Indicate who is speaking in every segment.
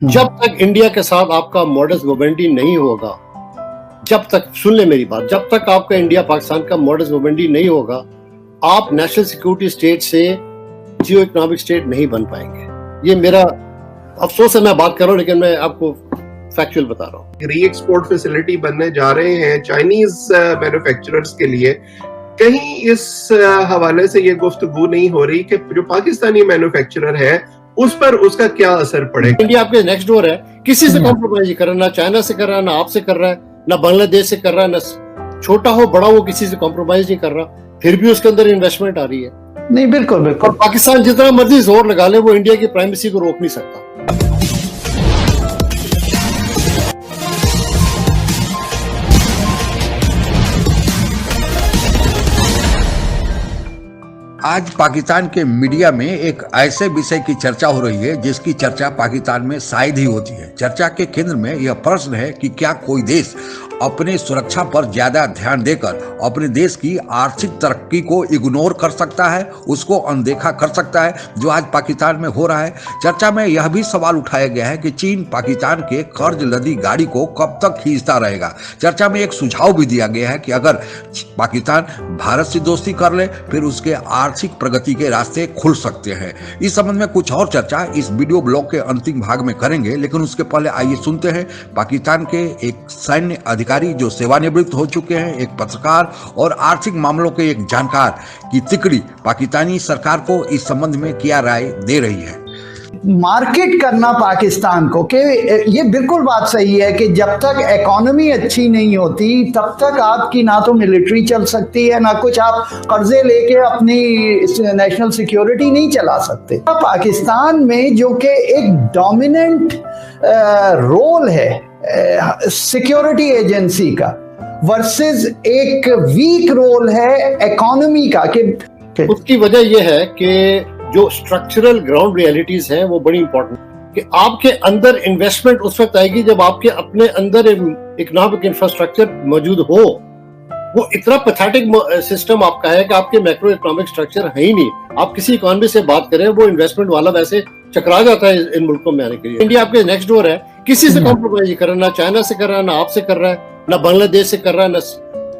Speaker 1: जब तक इंडिया के साथ आपका मॉडस मोबेंडी नहीं होगा, जब तक, सुन ले मेरी बात, जब तक आपका इंडिया पाकिस्तान का मॉडस मोबेंडी नहीं होगा, आप नेशनल सिक्योरिटी स्टेट से जियो इकोनॉमिक स्टेट नहीं बन पाएंगे। ये मेरा अफसोस है, मैं बात कर रहा हूँ, लेकिन मैं आपको फैक्चुअल बता रहा हूँ।
Speaker 2: री एक्सपोर्ट फैसिलिटी बनने जा रहे हैं चाइनीज मैन्युफैक्चरर्स के लिए। कहीं इस हवाले से ये गुफ्तगू नहीं हो रही कि जो पाकिस्तानी मैन्युफैक्चरर है उस पर उसका क्या असर पड़ेगा।
Speaker 1: इंडिया आपके नेक्स्ट डोर है, किसी से कॉम्प्रोमाइज नहीं कर रहा, ना चाइना से कर रहा है, ना आपसे कर रहा है, ना बांग्लादेश से कर रहा है, ना छोटा हो बड़ा हो किसी से कॉम्प्रोमाइज नहीं कर रहा, फिर भी उसके अंदर इन्वेस्टमेंट आ रही है।
Speaker 3: नहीं, बिल्कुल बिल्कुल।
Speaker 1: और पाकिस्तान जितना मर्जी जोर लगा ले, वो इंडिया की प्राइमेसी को रोक नहीं सकता।
Speaker 4: आज पाकिस्तान के मीडिया में एक ऐसे विषय की चर्चा हो रही है जिसकी चर्चा पाकिस्तान में शायद ही होती है। चर्चा के केंद्र में यह प्रश्न है कि क्या कोई देश अपने सुरक्षा पर ज्यादा ध्यान देकर अपने देश की आर्थिक तरक्की को इग्नोर कर सकता है, उसको अनदेखा कर सकता है, जो आज पाकिस्तान में हो रहा है। चर्चा में यह भी सवाल उठाया गया है कि चीन पाकिस्तान के कर्ज लदी गाड़ी को कब तक खींचता रहेगा। चर्चा में एक सुझाव भी दिया गया है कि अगर पाकिस्तान भारत से दोस्ती कर ले फिर उसके आर्थिक प्रगति के रास्ते खुल सकते हैं। इस संबंध में कुछ और चर्चा इस वीडियो ब्लॉग के अंतिम भाग में करेंगे, लेकिन उसके पहले आइए सुनते हैं पाकिस्तान के एक सैन्य अधिकारी जो सेवानिवृत्त हो चुके हैं, एक पत्रकार और आर्थिक मामलों के एक जानकार की तिकड़ी पाकिस्तानी सरकार को इस संबंध में क्या राय दे रही है।
Speaker 3: मार्केट करना पाकिस्तान को, कि ये बिल्कुल बात सही है कि जब तक इकोनॉमी अच्छी नहीं होती तब तक आपकी ना तो मिलिट्री चल सकती है, ना कुछ आप कर्जे लेके अपनी नेशनल सिक्योरिटी नहीं चला सकते। पाकिस्तान में जो कि एक डोमिनेंट रोल है सिक्योरिटी एजेंसी का वर्सेस एक वीक रोल है इकोनॉमी का, कि
Speaker 1: उसकी वजह यह है कि जो स्ट्रक्चरल ग्राउंड रियलिटीज हैं वो बड़ी इंपॉर्टेंट, कि आपके अंदर इन्वेस्टमेंट उस वक्त आएगी जब आपके अपने अंदर इकोनॉमिक इंफ्रास्ट्रक्चर मौजूद हो। वो इतना पैथेटिक सिस्टम आपका है कि आपके मैक्रो इकोनॉमिक स्ट्रक्चर है ही नहीं। आप किसी इकोनॉमी से बात करें, वो इन्वेस्टमेंट वाला वैसे चकरा जाता है इन मुल्कों में आने के लिए। इंडिया आपके नेक्स्ट डोर है, किसी से कॉम्प्रोमाइज नहीं कर रहा, ना चाइना से कर रहा है, ना आपसे कर रहा है, ना बांग्लादेश से कर रहा है, ना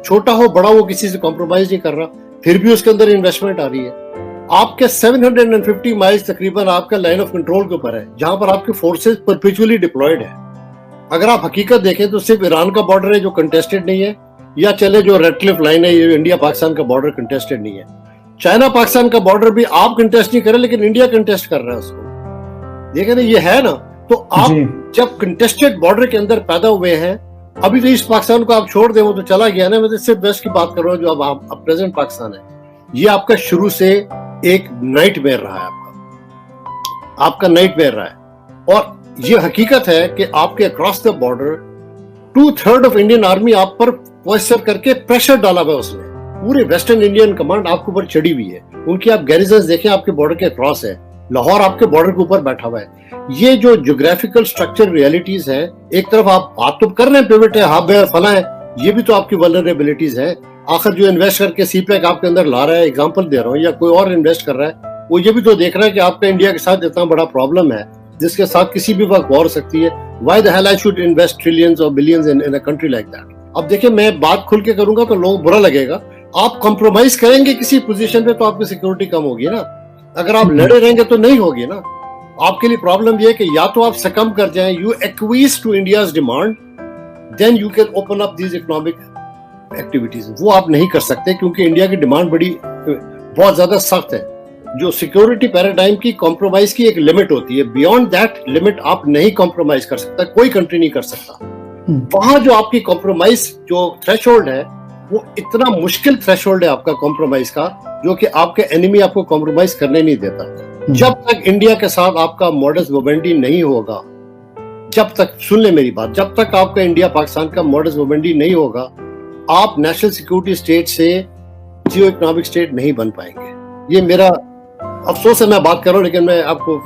Speaker 1: छोटा हो बड़ा हो किसी से कॉम्प्रोमाइज नहीं कर रहा, फिर भी उसके अंदर इन्वेस्टमेंट आ रही है। आपके 750 माइल्स तकरीबन आपका लाइन ऑफ कंट्रोल के ऊपर है, जहां पर आपके फोर्सेस परपेचुअली डिप्लॉयड है। अगर आप हकीकत देखें तो सिर्फ ईरान का बॉर्डर है जो कंटेस्टेड नहीं है, या चले जो रेड क्लिफ लाइन है, ये इंडिया पाकिस्तान का बॉर्डर कंटेस्टेड नहीं है। चाइना पाकिस्तान का बॉर्डर भी आप कंटेस्ट नहीं कर रहे, लेकिन इंडिया कंटेस्ट कर रहा है उसको। देखें ना, ये है ना। तो आप जब कंटेस्टेड बॉर्डर के अंदर पैदा हुए हैं, अभी तो ईस्ट पाकिस्तान को आप छोड़ दें, वो तो चला गया ना। मैं तो सिर्फ वेस्ट की बात कर रहा हूँ, जो अब प्रेजेंट पाकिस्तान है। ये आपका शुरू से एक नाइटमेयर रहा है, आपका नाइटमेयर रहा है। और ये हकीकत है कि आपके across the border 2/3 of Indian army आप पर प्रेशर करके प्रेशर डाला हुआ उसने। पूरे वेस्टर्न इंडियन कमांड आपके ऊपर चढ़ी हुई है। उनकी आप गैरिजन्स देखें, आपके बॉर्डर के अक्रॉस है। लाहौर आपके बॉर्डर के ऊपर बैठा हुआ है। ये जो ज्योग्राफिकल स्ट्रक्चर रियलिटीज है, एक तरफ आप बात तो कर रहे हैं पिवट है, हब है, फला है, ये भी तो आपकी वल्नरेबिलिटीज है। आखिर जो इन्वेस्ट करके सीपैक आपके अंदर ला रहा है, एग्जांपल दे रहा हूँ, या कोई और इन्वेस्ट कर रहा है, वो ये भी तो देख रहा है कि आपका इंडिया के साथ इतना बड़ा प्रॉब्लम है जिसके साथ किसी भी वक्त वॉर हो सकती है। Why the hell I should invest trillions और billions in a country like that. अब देखिए, मैं बात खुल के करूंगा तो लोग बुरा लगेगा। आप कॉम्प्रोमाइज करेंगे किसी पोजीशन पे तो आपकी सिक्योरिटी कम होगी ना। अगर आप लड़े रहेंगे तो नहीं होगी ना। आपके लिए प्रॉब्लम यह है कि या तो आप सकम कर जाएं, you acquiesce to India's demand, then you can open up these economic activities. वो आप नहीं कर सकते क्योंकि इंडिया की डिमांड बहुत ज्यादा सख्त है। जो सिक्योरिटी पैराडाइम की कॉम्प्रोमाइज की एक लिमिट होती है, बियॉन्ड दैट लिमिट आप नहीं कॉम्प्रोमाइज कर सकता, कोई कंट्री नहीं कर सकता। वहां जो आपकी कॉम्प्रोमाइज जो थ्रेशोल्ड है, वो इतना मुश्किल थ्रेशोल्ड है आपका कॉम्प्रोमाइज का, जो कि आपके एनिमी आपको कॉम्प्रोमाइज करने नहीं देता। जब तक इंडिया के साथ आपका मॉडस मोबेंडी नहीं होगा, जब तक, सुन ले मेरी बात, जब तक आपका इंडिया पाकिस्तान का मॉडस मोबेंडी नहीं होगा, आप नेशनल सिक्योरिटी स्टेट से जियो इकोनॉमिक स्टेट नहीं बन पाएंगे। ये मेरा अफसोस है, मैं बात कर रहा हूँ, लेकिन मैं आपको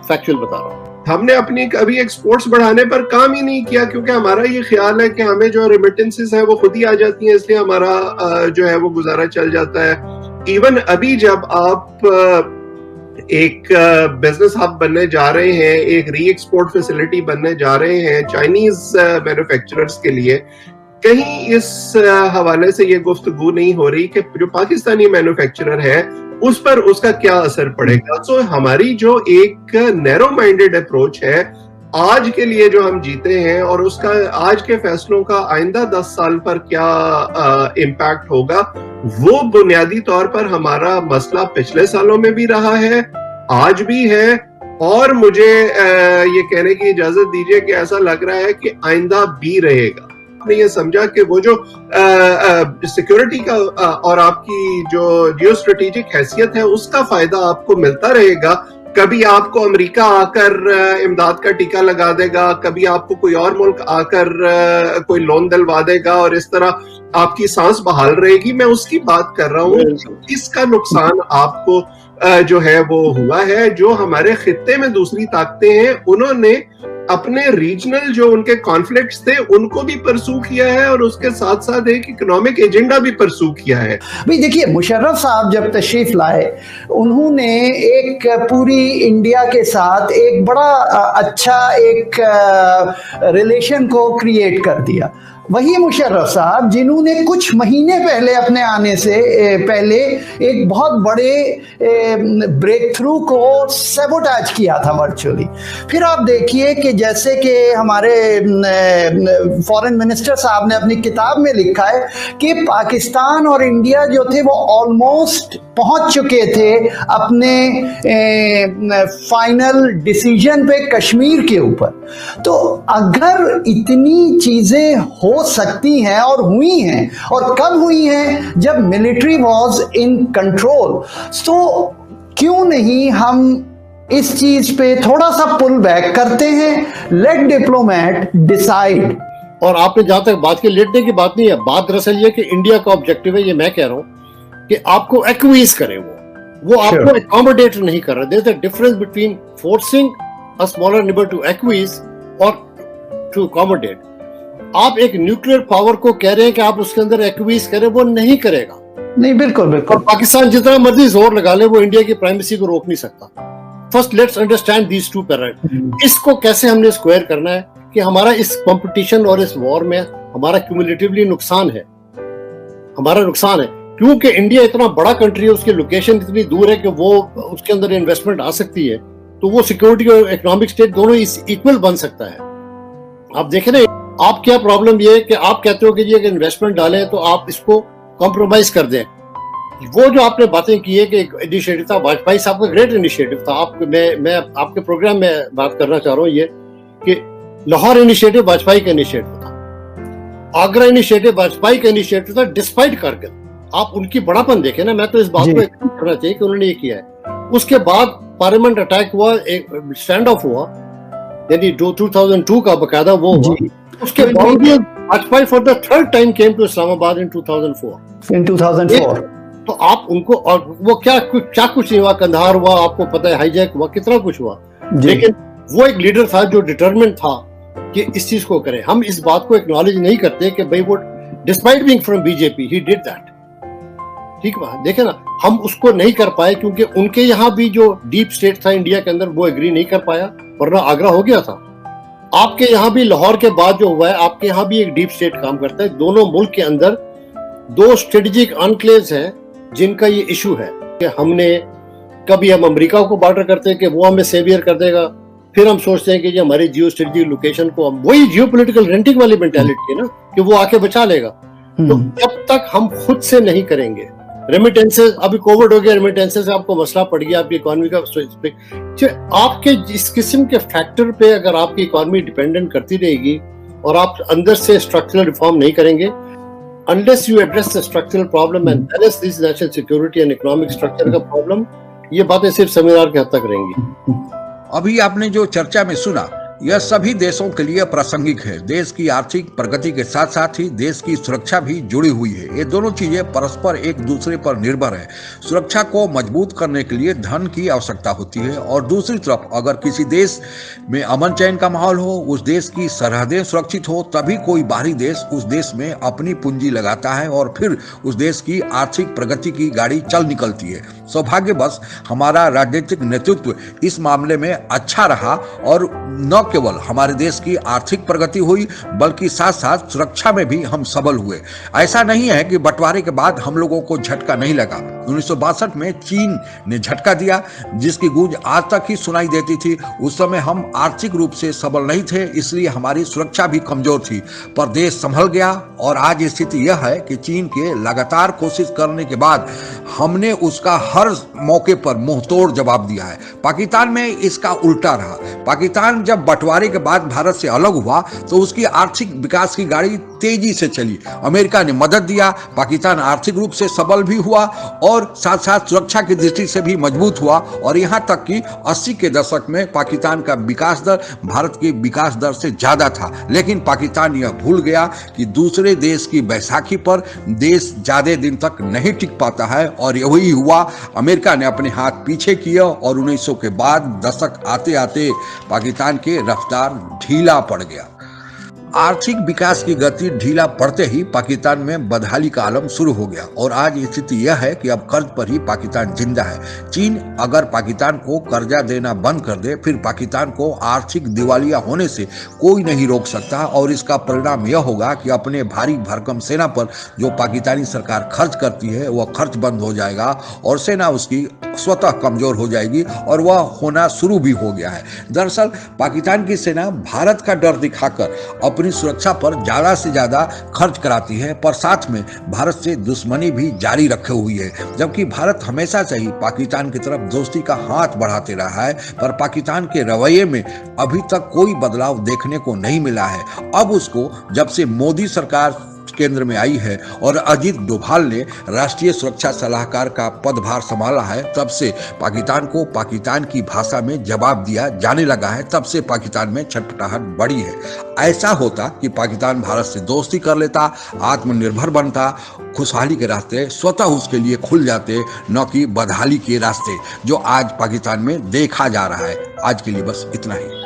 Speaker 1: फैक्चुअल बता रहा हूँ।
Speaker 2: हमने अपनी कभी एक्सपोर्ट्स बढ़ाने पर काम ही नहीं किया, क्योंकि हमारा ये ख्याल है कि हमें जो रेमिटेंसेस है वो खुद ही आ जाती हैं, इसलिए हमारा जो है वो गुजारा चल जाता है। इवन अभी जब आप एक बिजनेस हब बनने जा रहे हैं, एक री एक्सपोर्ट फैसिलिटी बनने जा रहे हैं चाइनीज मैन्युफैक्चरर्स के लिए, कहीं इस हवाले से ये गुफ्तगू नहीं हो रही कि जो पाकिस्तानी मैन्युफैक्चरर है उस पर उसका क्या असर पड़ेगा। सो हमारी जो एक नैरो माइंडेड अप्रोच है आज के लिए जो हम जीते हैं और उसका आज के फैसलों का आइंदा 10 साल पर क्या इम्पैक्ट होगा, वो बुनियादी तौर पर हमारा मसला पिछले सालों में भी रहा है, आज भी है, और मुझे ये कहने की इजाजत दीजिए कि ऐसा लग रहा है कि आइंदा भी रहेगा। आपने ये समझा कि वो जो सिक्योरिटी का और आपकी जो जियो स्ट्रेटेजिक हैसियत है उसका फायदा आपको मिलता रहेगा। कभी आपको अमेरिका आकर इमदाद का टीका लगा देगा, कभी आपको कोई और मुल्क आकर कोई लोन दिलवा देगा और इस तरह आपकी सांस बहाल रहेगी। मैं उसकी बात कर रहा हूँ। इसका नुकसान आपको जो है वो हुआ है। जो हमारे खित्ते में दूसरी ताकतें हैं उन्होंने अपने रीजनल जो उनके कॉन्फ्लिक्ट्स थे उनको भी परसू किया है और उसके साथ साथ एक इकोनॉमिक एजेंडा भी परसू किया है।
Speaker 3: भाई देखिए, मुशर्रफ साहब जब तशरीफ लाए उन्होंने एक पूरी इंडिया के साथ एक बड़ा अच्छा एक रिलेशन को क्रिएट कर दिया। वही मुशर्रफ साहब जिन्होंने कुछ महीने पहले अपने आने से पहले एक बहुत बड़े ब्रेक थ्रू को सैबोटेज किया था वर्चुअली। फिर आप देखिए कि जैसे कि हमारे फॉरेन मिनिस्टर साहब ने अपनी किताब में लिखा है कि पाकिस्तान और इंडिया जो थे वो ऑलमोस्ट पहुंच चुके थे अपने फाइनल डिसीजन पे कश्मीर के ऊपर। तो अगर इतनी चीजें हो सकती हैं और हुई हैं, और कब हुई हैं, जब मिलिट्री वाज इन कंट्रोल, तो क्यों नहीं हम इस चीज पे थोड़ा सा पुल बैक करते हैं, लेट डिप्लोमेट डिसाइड।
Speaker 1: और आपने जहां तक बात की, लेटने की बात नहीं है, बात दरअसल ये कि इंडिया का ऑब्जेक्टिव है, ये मैं कह रहा हूं कि आपको एक्विज करे, वो आपको अकोमोडेट नहीं कर रहा। There is a difference between forcing a smaller neighbour to acquiesce और टू अकोमोडेट। आप एक न्यूक्लियर पावर को कह रहे हैं कि आप उसके अंदर एक्विज करें, वो नहीं करेगा।
Speaker 3: नहीं, बिल्कुल बिल्कुल।
Speaker 1: और पाकिस्तान जितना मर्जी जोर लगा ले, वो इंडिया की प्राइमेसी को रोक नहीं सकता। First let's understand these two parameters. इसको कैसे हमने स्क्वायर करना है कि हमारा इस कंपटीशन और इस वॉर में हमारा क्यूमुलेटिवली नुकसान है, हमारा नुकसान है, क्योंकि इंडिया इतना बड़ा कंट्री है, उसकी लोकेशन इतनी दूर है कि वो उसके अंदर इन्वेस्टमेंट आ सकती है, तो वो सिक्योरिटी और इकोनॉमिक स्टेट दोनों इक्वल बन सकता है। आप देखें ना, आप क्या प्रॉब्लम ये है कि आप कहते हो कि ये इन्वेस्टमेंट डालें तो आप इसको कॉम्प्रोमाइज कर दें। वो जो आपने बातें की है कि एक इनिशिएटिव था, वाजपेयी साहब का ग्रेट इनिशिएटिव था। मैं आपके प्रोग्राम में बात करना चाह रहा हूँ ये कि लाहौर इनिशिएटिव वाजपेयी का इनिशिएटिव था, आगरा इनिशिएटिव वाजपेयी का इनिशिएटिव था डिस्पाइट कारगिल। आप उनकी बड़ापन देखें ना, मैं तो इस बात को करना चाहिए कि उन्होंने ये किया है। उसके बाद पार्लियामेंट अटैक हुआ, एक स्टैंड ऑफ हुआ, यानी 2002 का बकायदा वो हुआ। उसके बावजूद Vajpayee for the third time came to Islamabad in 2004। तो आप उनको, और वो क्या कुछ नहीं हुआ, कंधार हुआ, आपको पता है, हाईजैक हुआ, कितना कुछ हुआ, लेकिन वो एक लीडर था जो डिटरमिनेड था कि इस चीज को करें। हम इस बात को एक्नॉलेज नहीं करते कि भाई वो despite being from BJP he did that. ठीक है, देखे ना, हम उसको नहीं कर पाए क्योंकि उनके यहाँ भी जो डीप स्टेट था इंडिया के अंदर वो एग्री नहीं कर पाया, वरना आगरा हो गया था। आपके यहाँ भी लाहौर के बाद जो हुआ है, आपके यहाँ भी एक डीप स्टेट काम करता है। दोनों मुल्क के अंदर दो स्ट्रेटेजिक एन्क्लेव्स हैं जिनका ये इशू है कि हमने कभी हम अमेरिका को बार्टर करते हैं कि वो हमें सेवियर कर देगा, फिर हम सोचते हैं कि ये हमारी जियो स्ट्रेटेजिक लोकेशन को, वही जियो पोलिटिकल रेंटिंग वाली मेंटालिटी है ना कि वो आके बचा लेगा। तो जब तक हम खुद से नहीं करेंगे, रेमिटेंसेस, अभी कोविड हो गया, रेमिटेंसेस से आपको मसला पड़ गया, आपकी इकोनॉमी का, आपके इस किस्म के फैक्टर पे अगर आपकी इकोनॉमी डिपेंडेंट करती रहेगी और आप अंदर से स्ट्रक्चरल रिफॉर्म नहीं करेंगे, unless you address the structural problem and balance this national security and economic structure का problem, ये बातें सिर्फ सेमिनार के हद तक रहेंगी।
Speaker 4: अभी आपने जो चर्चा में सुना, यह सभी देशों के लिए प्रासंगिक है। देश की आर्थिक प्रगति के साथ साथ ही देश की सुरक्षा भी जुड़ी हुई है। ये दोनों चीजें परस्पर एक दूसरे पर निर्भर है। सुरक्षा को मजबूत करने के लिए धन की आवश्यकता होती है, और दूसरी तरफ अगर किसी देश में अमन चैन का माहौल हो, उस देश की सरहदें सुरक्षित हो, तभी कोई बाहरी देश उस देश में अपनी पूंजी लगाता है और फिर उस देश की आर्थिक प्रगति की गाड़ी चल निकलती है। सौभाग्यवश हमारा राजनीतिक नेतृत्व इस मामले में अच्छा रहा और न केवल हमारे देश की आर्थिक प्रगति हुई बल्कि साथ साथ सुरक्षा में भी हम सबल हुए। ऐसा नहीं है कि बंटवारे के बाद हम लोगों को झटका नहीं लगा। 1962 में चीन ने झटका दिया जिसकी गूंज आज तक ही सुनाई देती थी। उस समय हम आर्थिक रूप से सबल नहीं थे, इसलिए हमारी सुरक्षा भी कमजोर थी, पर देश संभल गया और आज स्थिति यह है कि चीन के लगातार कोशिश करने के बाद हमने उसका हर मौके पर मुंह तोड़ जवाब दिया है। पाकिस्तान में इसका उल्टा रहा। पाकिस्तान जब बंटवारे के बाद भारत से अलग हुआ तो उसकी आर्थिक विकास की गाड़ी तेजी से चली। अमेरिका ने मदद दिया, पाकिस्तान आर्थिक रूप से सबल भी हुआ और साथ साथ सुरक्षा की दृष्टि से भी मजबूत हुआ और यहाँ तक कि 80 के दशक में पाकिस्तान का विकास दर भारत की विकास दर से ज्यादा था। लेकिन पाकिस्तान यह भूल गया कि दूसरे देश की बैसाखी पर देश ज्यादा दिन तक नहीं टिक पाता है और यही हुआ। अमेरिका ने अपने हाथ पीछे किया और 1900 के बाद दशक आते आते पाकिस्तान के रफ्तार ढीला पड़ गया। आर्थिक विकास की गति ढीला पड़ते ही पाकिस्तान में बदहाली का आलम शुरू हो गया और आज स्थिति यह है कि अब कर्ज पर ही पाकिस्तान जिंदा है। चीन अगर पाकिस्तान को कर्जा देना बंद कर दे फिर पाकिस्तान को आर्थिक दिवालिया होने से कोई नहीं रोक सकता और इसका परिणाम यह होगा कि अपने भारी भरकम सेना पर जो पाकिस्तानी सरकार खर्च करती है वह खर्च बंद हो जाएगा और सेना उसकी स्वतः कमजोर हो जाएगी और वह होना शुरू भी हो गया है। दरअसल पाकिस्तान की सेना भारत का डर दिखाकर अपनी सुरक्षा पर ज्यादा से ज्यादा खर्च कराती है, पर साथ में भारत से दुश्मनी भी जारी रखे हुई है। जबकि भारत हमेशा से ही पाकिस्तान की तरफ दोस्ती का हाथ बढ़ाते रहा है, पर पाकिस्तान के रवैये में अभी तक कोई बदलाव देखने को नहीं मिला है। अब उसको जब से मोदी सरकार केंद्र में आई है और अजीत डोभाल ने राष्ट्रीय सुरक्षा सलाहकार का पदभार संभाला है, तब से पाकिस्तान को पाकिस्तान की भाषा में जवाब दिया जाने लगा है। तब से पाकिस्तान में छटपटाहट बढ़ी है। ऐसा होता कि पाकिस्तान भारत से दोस्ती कर लेता, आत्मनिर्भर बनता, खुशहाली के रास्ते स्वतः उसके लिए खुल जाते, न कि बदहाली के रास्ते जो आज पाकिस्तान में देखा जा रहा है। आज के लिए बस इतना ही।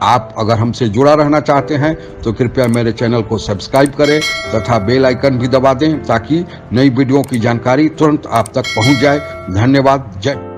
Speaker 4: आप अगर हमसे जुड़ा रहना चाहते हैं तो कृपया मेरे चैनल को सब्सक्राइब करें तथा बेल आइकन भी दबा दें ताकि नई वीडियो की जानकारी तुरंत आप तक पहुंच जाए। धन्यवाद। जय